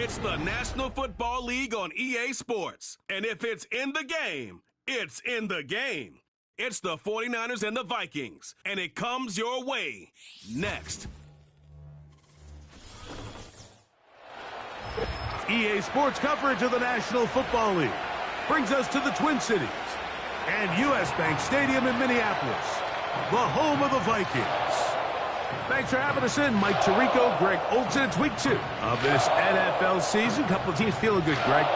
It's the National Football League on EA Sports. And if it's in the game, it's in the game. It's the 49ers and the Vikings. And it comes your way next. EA Sports coverage of the National Football League brings us to the Twin Cities and U.S. Bank Stadium in Minneapolis, the home of the Vikings. Thanks for having us in, Mike Tirico, Greg Olsen. It's week 2 of this NFL season. Couple of teams feeling good, Greg.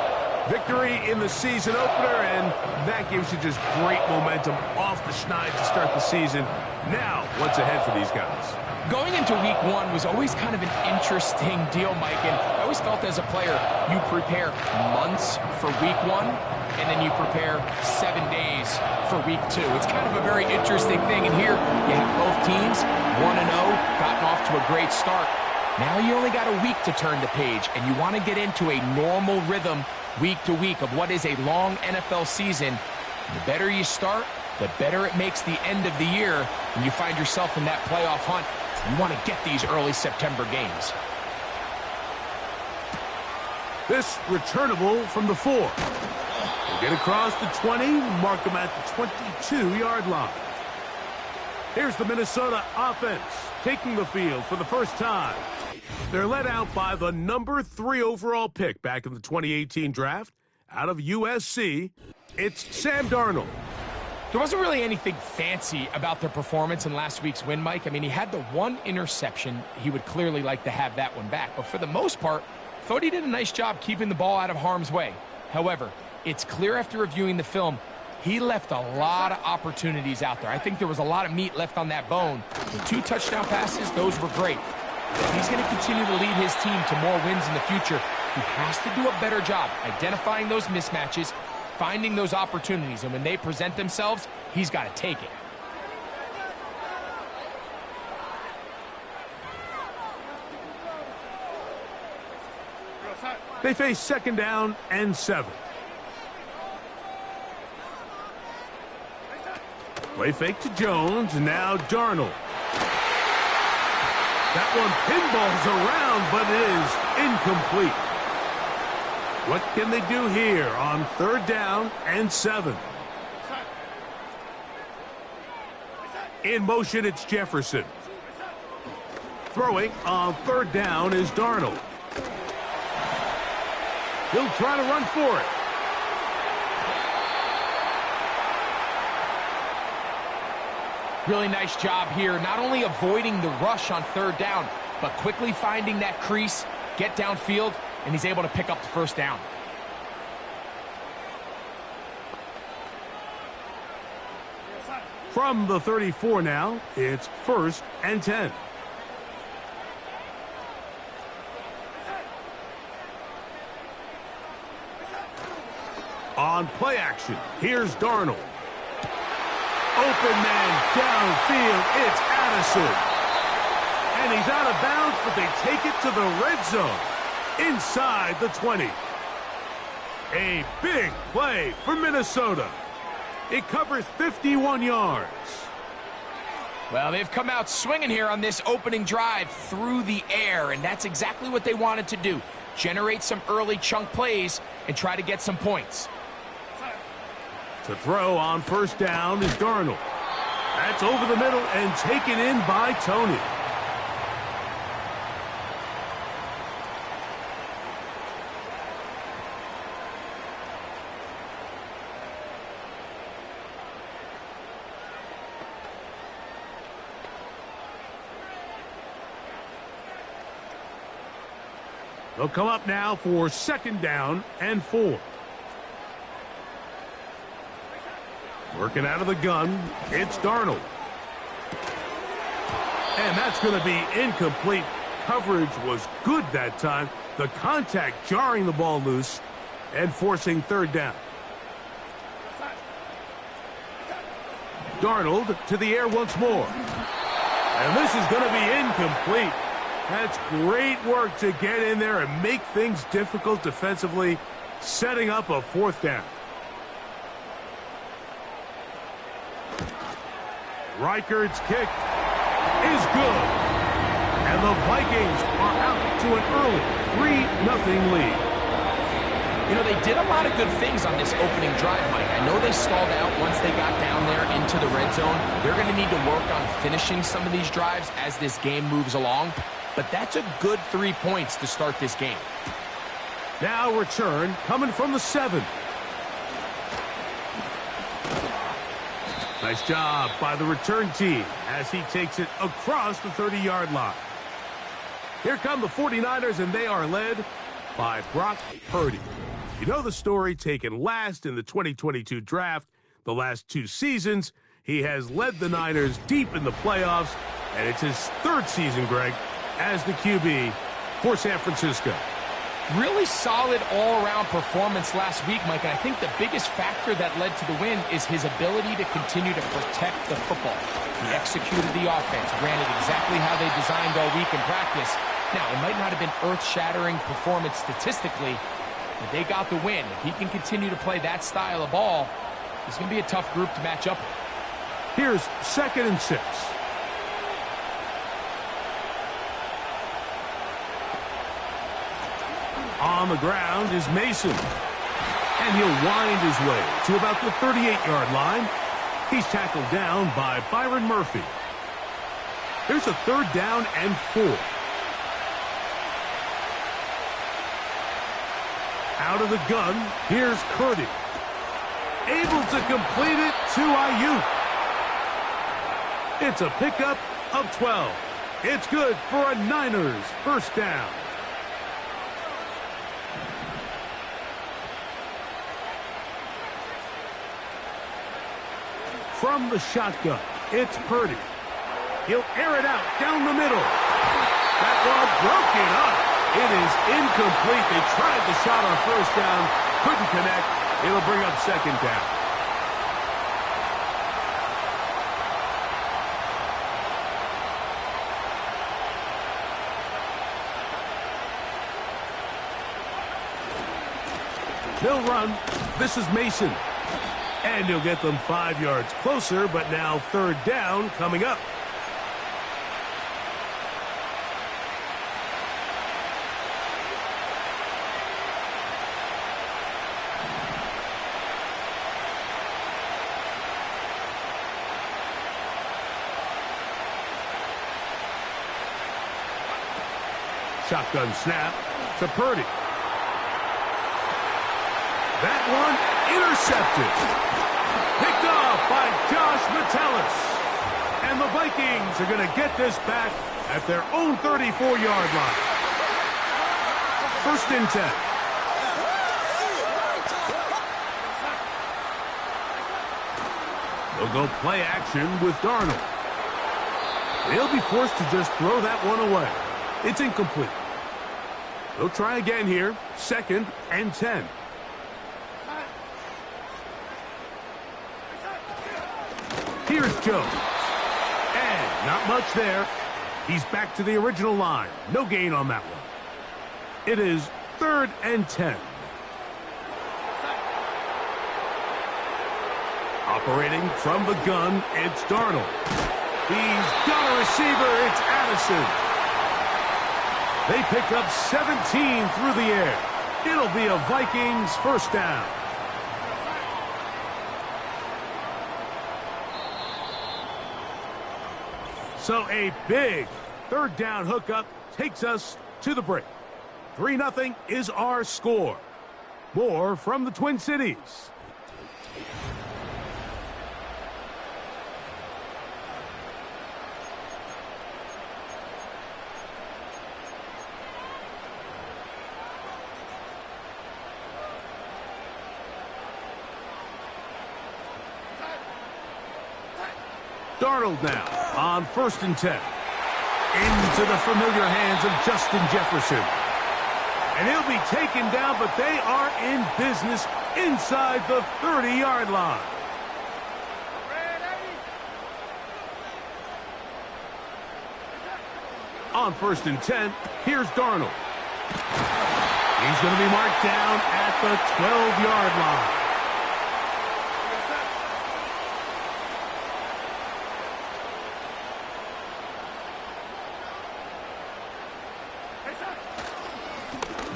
Victory in the season opener, and that gives you just great momentum off the schneid to start the season. Now, what's ahead for these guys? Going into week 1 was always kind of an interesting deal, Mike, and I always felt as a player, you prepare months for week 1, and then you prepare 7 days for week 2. It's kind of a very interesting thing, and here you have both teams, 1-0, gotten off to a great start. Now you only got a week to turn the page, and you want to get into a normal rhythm week to week of what is a long NFL season. The better you start, the better it makes the end of the year when you find yourself in that playoff hunt. You want to get these early September games. This returnable from the 4. We'll get across the 20, mark them at the 22-yard line. Here's the Minnesota offense taking the field for the first time. They're led out by the number 3 overall pick back in the 2018 draft out of USC. It's Sam Darnold. There wasn't really anything fancy about their performance in last week's win, Mike. I mean, he had the 1 interception. He would clearly like to have that one back. But for the most part, I thought he did a nice job keeping the ball out of harm's way. However, it's clear after reviewing the film, he left a lot of opportunities out there. I think there was a lot of meat left on that bone. The 2 touchdown passes, those were great. If he's going to continue to lead his team to more wins in the future, he has to do a better job identifying those mismatches, finding those opportunities, and when they present themselves, he's got to take it. They face 2nd down and 7. Play fake to Jones, and now Darnold. That one pinballs around, but it is incomplete. What can they do here on 3rd down and 7? In motion, it's Jefferson. Throwing on 3rd down is Darnold. He'll try to run for it. Really nice job here, not only avoiding the rush on 3rd down, but quickly finding that crease, get downfield, and he's able to pick up the 1st down. From the 34 now, it's 1st and 10. On play action, here's Darnold. Open man downfield, it's Addison. And he's out of bounds, but they take it to the red zone. Inside the 20. A big play for Minnesota. It covers 51 yards. Well, they've come out swinging here on this opening drive through the air, and that's exactly what they wanted to do. Generate some early chunk plays and try to get some points. To throw on 1st down is Darnold. That's over the middle and taken in by Tony. They'll come up now for 2nd down and 4. Working out of the gun, it's Darnold. And that's going to be incomplete. Coverage was good that time. The contact jarring the ball loose and forcing 3rd down. Darnold to the air once more. And this is going to be incomplete. That's great work to get in there and make things difficult defensively, setting up a 4th down. Reichard's kick is good. And the Vikings are out to an early 3-0 lead. You know, they did a lot of good things on this opening drive, Mike. I know they stalled out once they got down there into the red zone. They're going to need to work on finishing some of these drives as this game moves along. But that's a good 3 points to start this game. Now return coming from the 7. Nice job by the return team as he takes it across the 30-yard line. Here come the 49ers, and they are led by Brock Purdy. You know the story, taken last in the 2022 draft. The last 2 seasons, he has led the Niners deep in the playoffs, and it's his 3rd season, Greg, as the QB for San Francisco. Really solid all-around performance last week, Mike, and I think the biggest factor that led to the win is his ability to continue to protect the football. He executed the offense, ran it exactly how they designed all week in practice. Now, it might not have been earth-shattering performance statistically, but they got the win. If he can continue to play that style of ball, it's going to be a tough group to match up with. Here's 2nd and 6. On the ground is Mason. And he'll wind his way to about the 38-yard line. He's tackled down by Byron Murphy. Here's a 3rd down and 4. Out of the gun, here's Purdy. Able to complete it to Ayuk. It's a pickup of 12. It's good for a Niners 1st down. From the shotgun, it's Purdy. He'll air it out down the middle. That ball broken up. It is incomplete. They tried the shot on 1st down, couldn't connect. It'll bring up 2nd down. They'll run. This is Mason. And he'll get them 5 yards closer, but now 3rd down coming up. Shotgun snap to Purdy. That one intercepted. Picked off by Josh Metellus. And the Vikings are going to get this back at their own 34-yard line. 1st and 10. They'll go play action with Darnold. They'll be forced to just throw that one away. It's incomplete. They'll try again here. 2nd and 10. Here's Jones. And not much there. He's back to the original line. No gain on that one. It is 3rd and 10. Operating from the gun, it's Darnold. He's got a receiver. It's Addison. They pick up 17 through the air. It'll be a Vikings 1st down. So a big 3rd down hookup takes us to the break. 3-0 is our score. More from the Twin Cities. Darnold now on 1st and 10. Into the familiar hands of Justin Jefferson. And he'll be taken down, but they are in business inside the 30-yard line. On 1st and 10, here's Darnold. He's going to be marked down at the 12-yard line.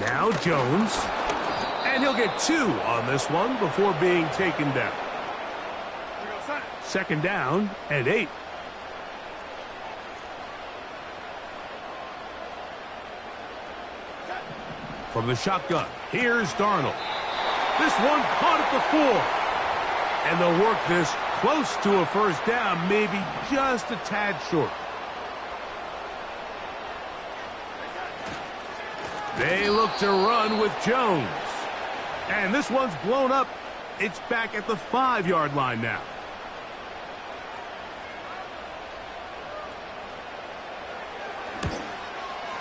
Now Jones. And he'll get 2 on this one before being taken down. Second down and 8. From the shotgun, here's Darnold. This one caught at the 4. And they'll work this close to a first down, maybe just a tad short. They look to run with Jones. And this one's blown up. It's back at the 5-yard line now.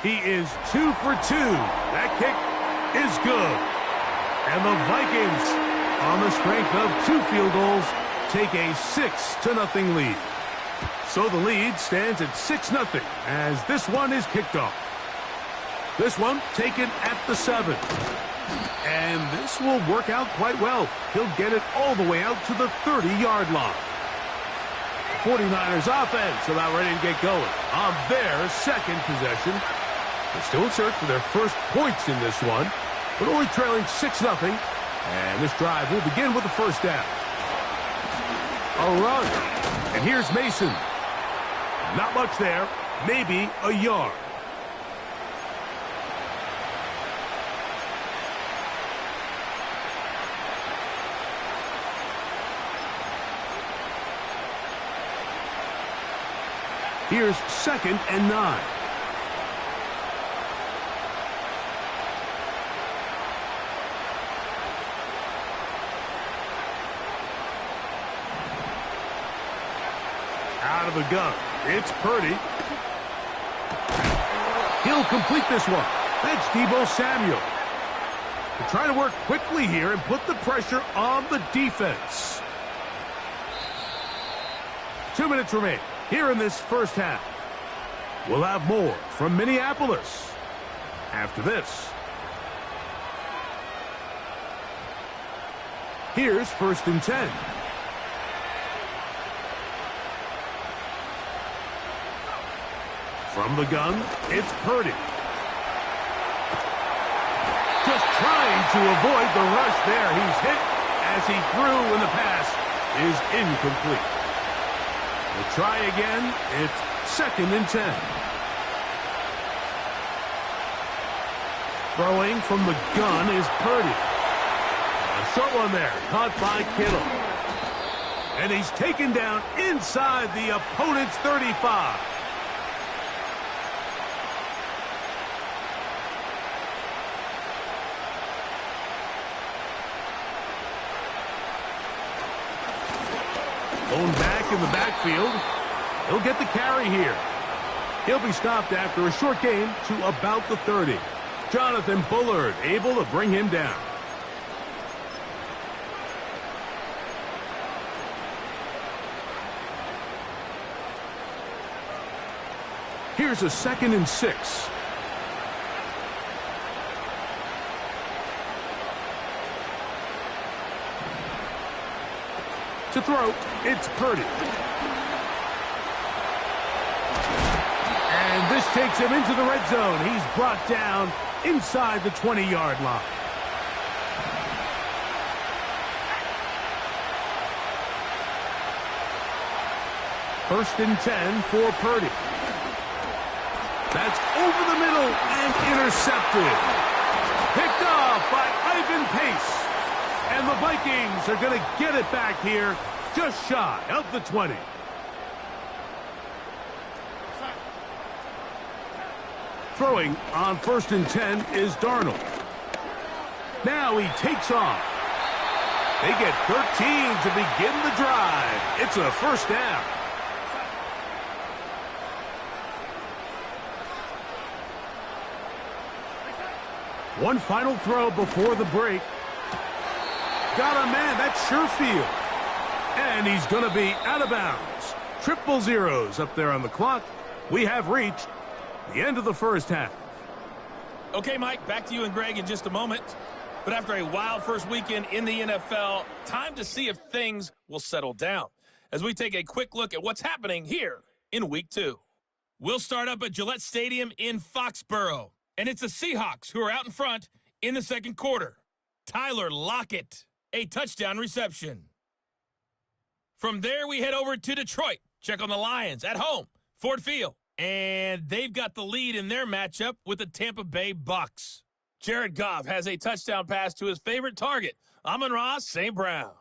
He is 2 for 2. That kick is good. And the Vikings, on the strength of 2 field goals, take a 6-0 lead. So the lead stands at 6-0 as this one is kicked off. This one taken at the 7. And this will work out quite well. He'll get it all the way out to the 30-yard line. 49ers offense about ready to get going on their second possession. They're still in search for their first points in this one, but only trailing 6-0. And this drive will begin with a first down. A run. And here's Mason. Not much there. Maybe a yard. Here's 2nd and 9. Out of the gun. It's Purdy. He'll complete this one. That's Deebo Samuel. They're trying to work quickly here and put the pressure on the defense. 2 minutes remain here in this first half. We'll have more from Minneapolis after this. Here's 1st and 10. From the gun, it's Purdy. Just trying to avoid the rush there. He's hit as he threw, and the pass is incomplete. We'll try again. It's 2nd and 10. Throwing from the gun is Purdy. A short one there, caught by Kittle. And he's taken down inside the opponent's 35. Going back in the backfield. He'll get the carry here. He'll be stopped after a short gain to about the 30. Jonathan Bullard able to bring him down. Here's a 2nd and 6. To throw, it's Purdy. And this takes him into the red zone. He's brought down inside the 20-yard line. First and 10 for Purdy. That's over the middle and intercepted. Picked off by Ivan Pace. And the Vikings are going to get it back here just shy of the 20. Throwing on 1st and 10 is Darnold. Now he takes off. They get 13 to begin the drive. It's a first down. One final throw before the break. Got a man, that's Sherfield. And he's going to be out of bounds. Triple zeros up there on the clock. We have reached the end of the first half. Okay, Mike, back to you and Greg in just a moment. But after a wild first weekend in the NFL, time to see if things will settle down as we take a quick look at what's happening here in Week 2. We'll start up at Gillette Stadium in Foxborough. And it's the Seahawks who are out in front In the second quarter, Tyler Lockett, a touchdown reception. From there, we head over to Detroit. Check on the Lions at home, Ford Field. And they've got the lead in their matchup with the Tampa Bay Bucks. Jared Goff has a touchdown pass to his favorite target, Amon-Ra St. Brown.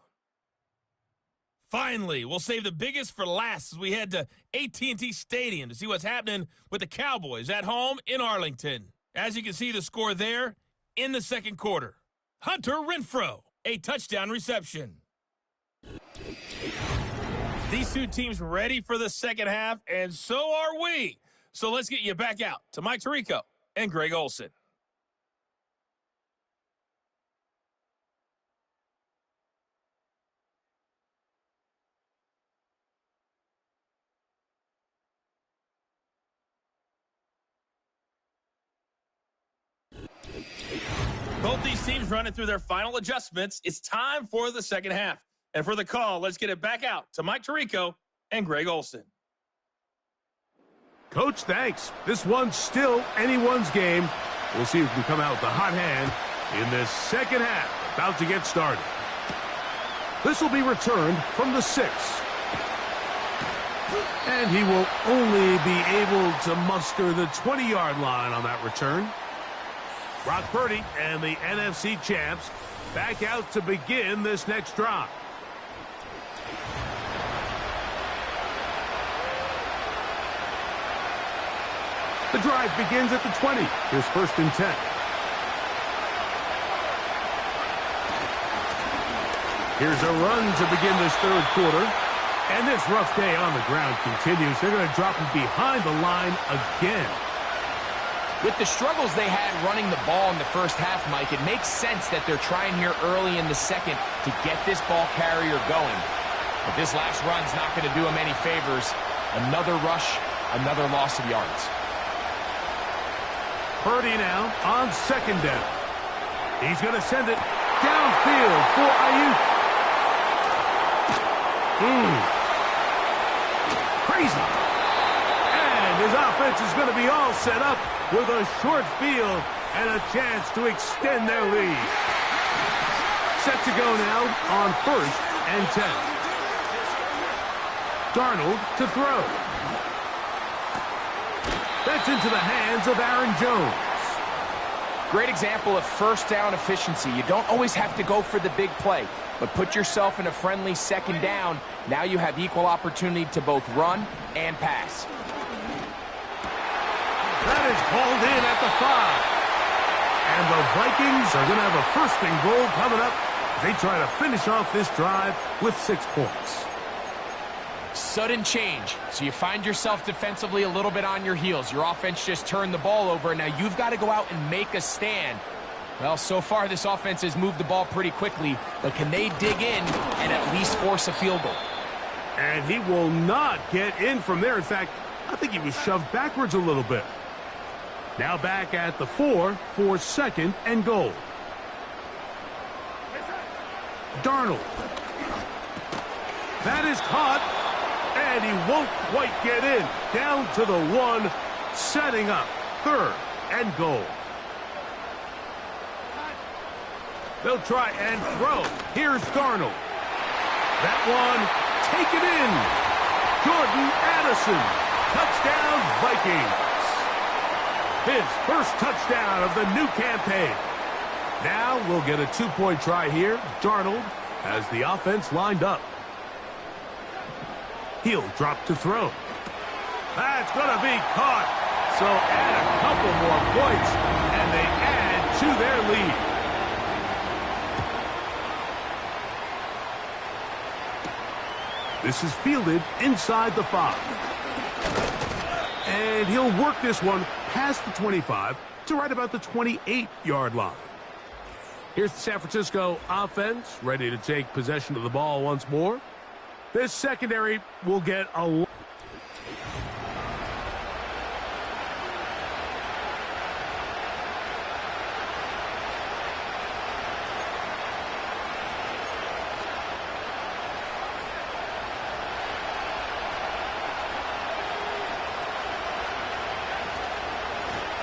Finally, we'll save the biggest for last as we head to AT&T Stadium to see what's happening with the Cowboys at home in Arlington. As you can see the score there in the second quarter. Hunter Renfrow, a touchdown reception. These two teams ready for the second half, and so are we. So let's get you back out to Mike Tirico and Greg Olsen. Both these teams running through their final adjustments. It's time for the second half. And for the call, let's get it back out to Mike Tirico and Greg Olsen. Coach, thanks. This one's still anyone's game. We'll see who can come out with the hot hand in this second half. About to get started. This will be returned from the 6. And he will only be able to muster the 20-yard line on that return. Brock Purdy and the NFC champs back out to begin this next drive. The drive begins at the 20. Here's 1st and 10. Here's a run to begin this third quarter. And this rough day on the ground continues. They're going to drop him behind the line again. With the struggles they had running the ball in the first half, Mike, it makes sense that they're trying here early in the second to get this ball carrier going. But this last run's not going to do him any favors. Another rush, another loss of yards. Purdy now on 2nd down. He's going to send it downfield for Ayuk. Crazy. And his offense is going to be all set up with a short field and a chance to extend their lead. Set to go now on 1st and 10. Darnold to throw. That's into the hands of Aaron Jones. Great example of first down efficiency. You don't always have to go for the big play, but put yourself in a friendly 2nd down. Now you have equal opportunity to both run and pass. That is hauled in at the 5. And the Vikings are going to have a 1st and goal coming up as they try to finish off this drive with 6 points. Sudden change. So you find yourself defensively a little bit on your heels. Your offense just turned the ball over, and now you've got to go out and make a stand. Well, so far this offense has moved the ball pretty quickly, but can they dig in and at least force a field goal? And he will not get in from there. In fact, I think he was shoved backwards a little bit. Now back at the 4 for 2nd and goal. Darnold. That is caught, and he won't quite get in. Down to the 1, setting up 3rd and goal. They'll try and throw. Here's Darnold. That one taken in. Jordan Addison. Touchdown, Vikings. His first touchdown of the new campaign. Now we'll get a 2-point try here. Darnold has the offense lined up. He'll drop to throw. That's going to be caught. So add a couple more points, and they add to their lead. This is fielded inside the 5. And he'll work this one past the 25 to right about the 28-yard line. Here's the San Francisco offense, ready to take possession of the ball once more. This secondary will get a...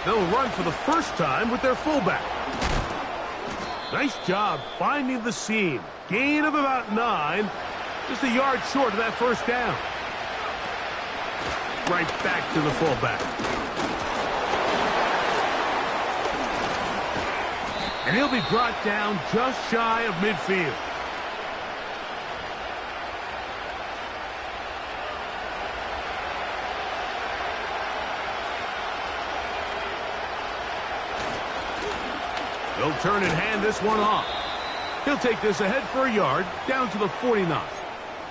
They'll run for the first time with their fullback. Nice job finding the seam. Gain of about 9. Just a yard short of that first down. Right back to the fullback. And he'll be brought down just shy of midfield. They'll turn and hand this one off. He'll take this ahead for a yard, down to the 49.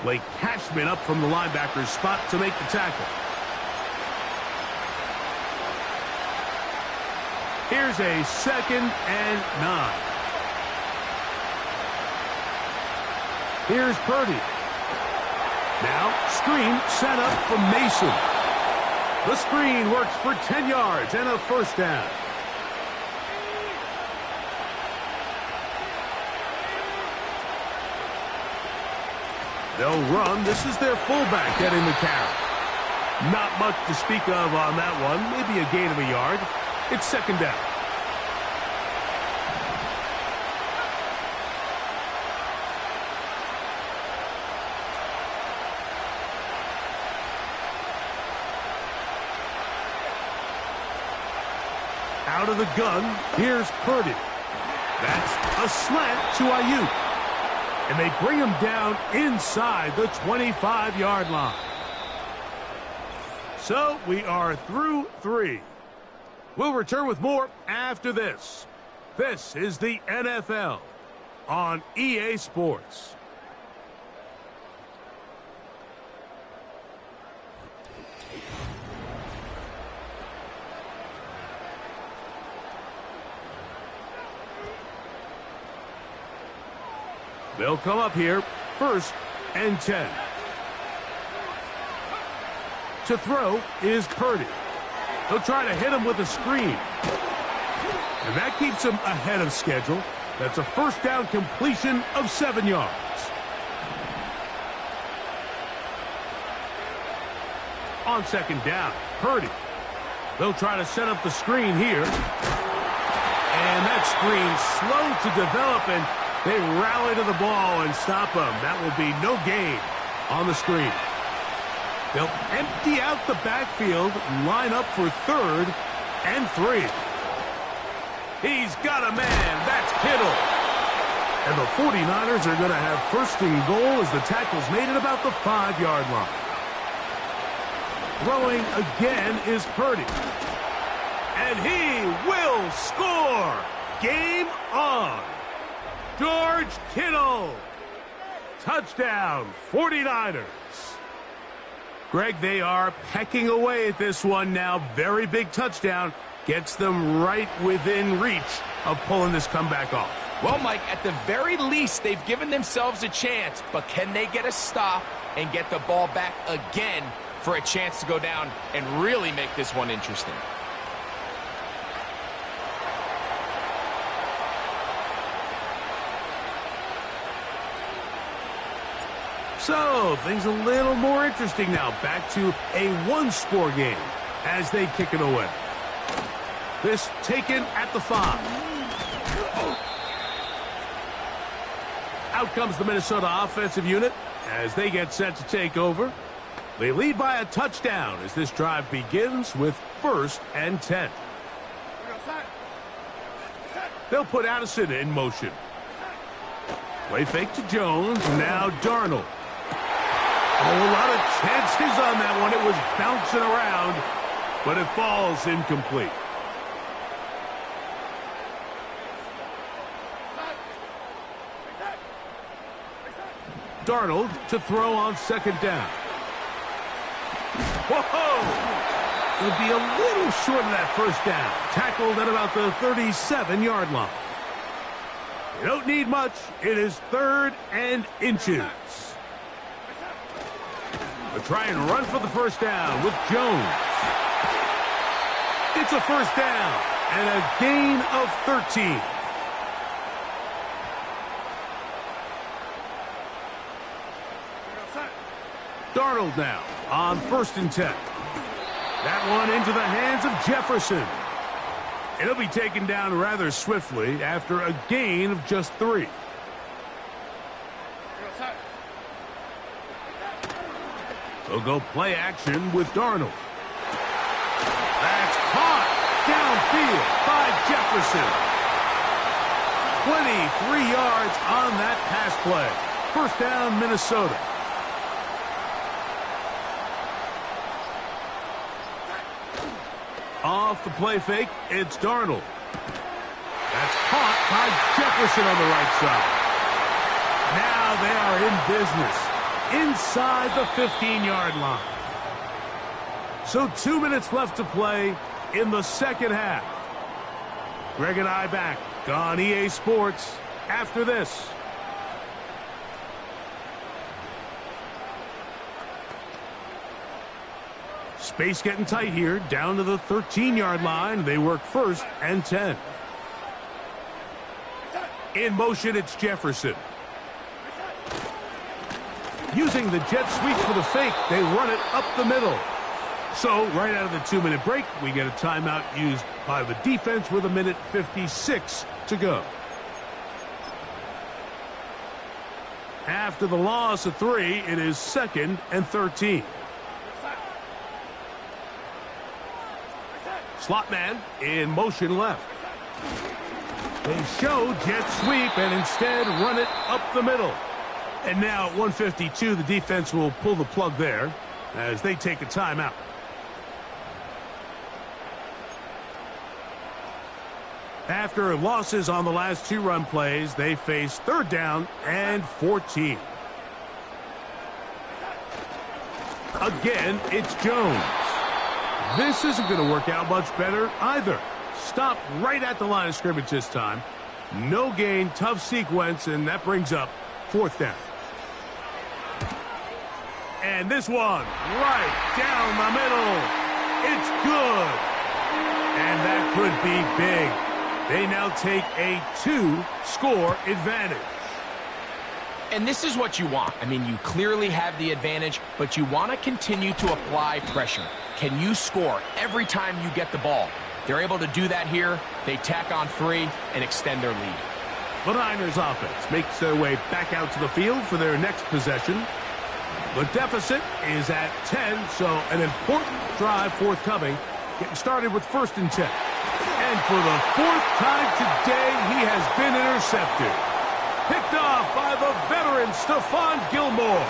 Blake Cashman up from the linebacker's spot to make the tackle. Here's a 2nd and 9. Here's Purdy. Now, screen set up from Mason. The screen works for 10 yards and a first down. They'll run. This is their fullback getting the carry. Not much to speak of on that one. Maybe a gain of a yard. It's 2nd down. Out of the gun, here's Purdy. That's a slant to Ayuk. And they bring him down inside the 25-yard line. So we are through 3. We'll return with more after this. This is the NFL on EA Sports. They'll come up here, 1st and 10. To throw is Purdy. He'll try to hit him with a screen. And that keeps him ahead of schedule. That's a first down completion of 7 yards. On 2nd down, Purdy. They'll try to set up the screen here. And that screen slow to develop, and they rally to the ball and stop him. That will be no gain on the screen. They'll empty out the backfield, line up for 3rd and 3. He's got a man. That's Kittle. And the 49ers are going to have 1st and goal as the tackle's made at about the 5-yard line. Throwing again is Purdy. And he will score. Game on. George Kittle. Touchdown, 49ers. Greg, they are pecking away at this one now. Very big touchdown. Gets them right within reach of pulling this comeback off. Well, Mike, at the very least, they've given themselves a chance, but can they get a stop and get the ball back again for a chance to go down and really make this one interesting? So, things a little more interesting now. Back to a 1-score game as they kick it away. This taken at the 5. Out comes the Minnesota offensive unit as they get set to take over. They lead by a touchdown as this drive begins with 1st and 10. They'll put Addison in motion. Play fake to Jones. Now Darnold. Oh, a lot of chances on that one. It was bouncing around, but it falls incomplete. Darnold to throw on 2nd down. Whoa! It'll be a little short of that first down. Tackled at about the 37-yard line. They don't need much. It is 3rd and inches. They'll try and run for the first down with Jones. It's a first down and a gain of 13. Darnold now on 1st and 10. That one into the hands of Jefferson. It'll be taken down rather swiftly after a gain of just 3. They'll go play action with Darnold. That's caught downfield by Jefferson. 23 yards on that pass play. First down, Minnesota. Off the play fake, it's Darnold. That's caught by Jefferson on the right side. Now they are in business inside the 15-yard line. So 2 minutes left to play in the second half. Greg and I back on EA Sports after this. Space getting tight here, down to the 13-yard line. They work 1st and 10. In motion, it's Jefferson. Using the jet sweep for the fake, they run it up the middle. So, right out of the 2-minute break, we get a timeout used by the defense with 1:56 to go. After the loss of 3, it is 2nd and 13. Slot man in motion left. They show jet sweep and instead run it up the middle. And now at 1:52, the defense will pull the plug there as they take a timeout. After losses on the last 2 run plays, they face 3rd down and 14. Again, it's Jones. This isn't going to work out much better either. Stopped right at the line of scrimmage this time. No gain, tough sequence, and that brings up 4th down. And this one, right down the middle. It's good. And that could be big. They now take a 2-score advantage. And this is what you want. I mean, you clearly have the advantage, but you want to continue to apply pressure. Can you score every time you get the ball? They're able to do that here. They tack on 3 and extend their lead. The Niners offense makes their way back out to the field for their next possession. The deficit is at 10, so an important drive forthcoming. Getting started with 1st and 10. And for the 4th time today, he has been intercepted. Picked off by the veteran Stephon Gilmore.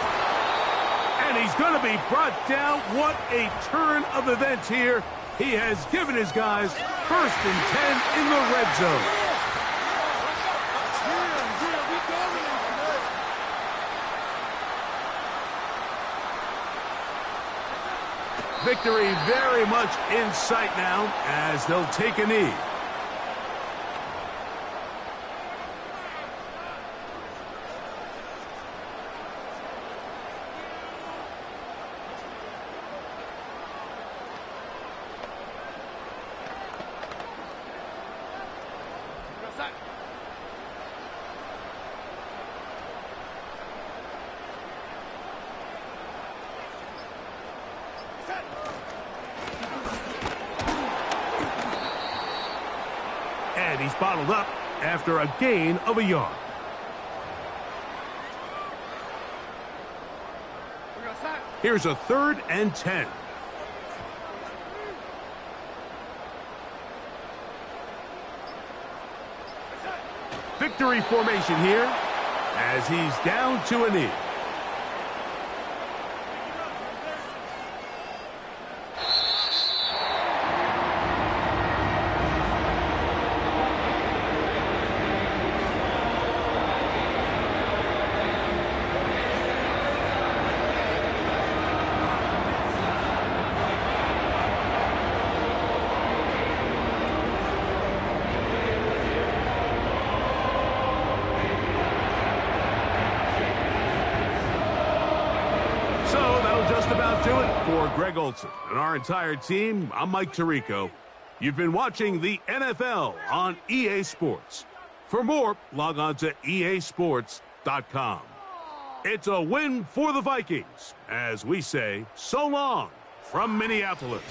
And he's going to be brought down. What a turn of events here. He has given his guys 1st and 10 in the red zone. Victory very much in sight now as they'll take a knee. And he's bottled up after a gain of a yard. Here's a 3rd and 10. Victory formation here as he's down to a knee. For Greg Olson and our entire team, I'm Mike Tirico. You've been watching the NFL on EA Sports. For more, log on to easports.com. It's a win for the Vikings, as we say so long from Minneapolis.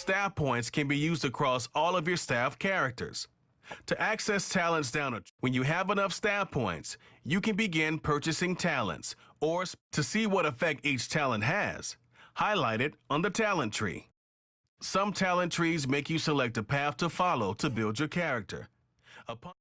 staff points can be used across all of your staff characters. To access talents when you have enough staff points, you can begin purchasing talents, or to see what effect each talent has, highlight it on the talent tree. Some talent trees make you select a path to follow to build your character. Upon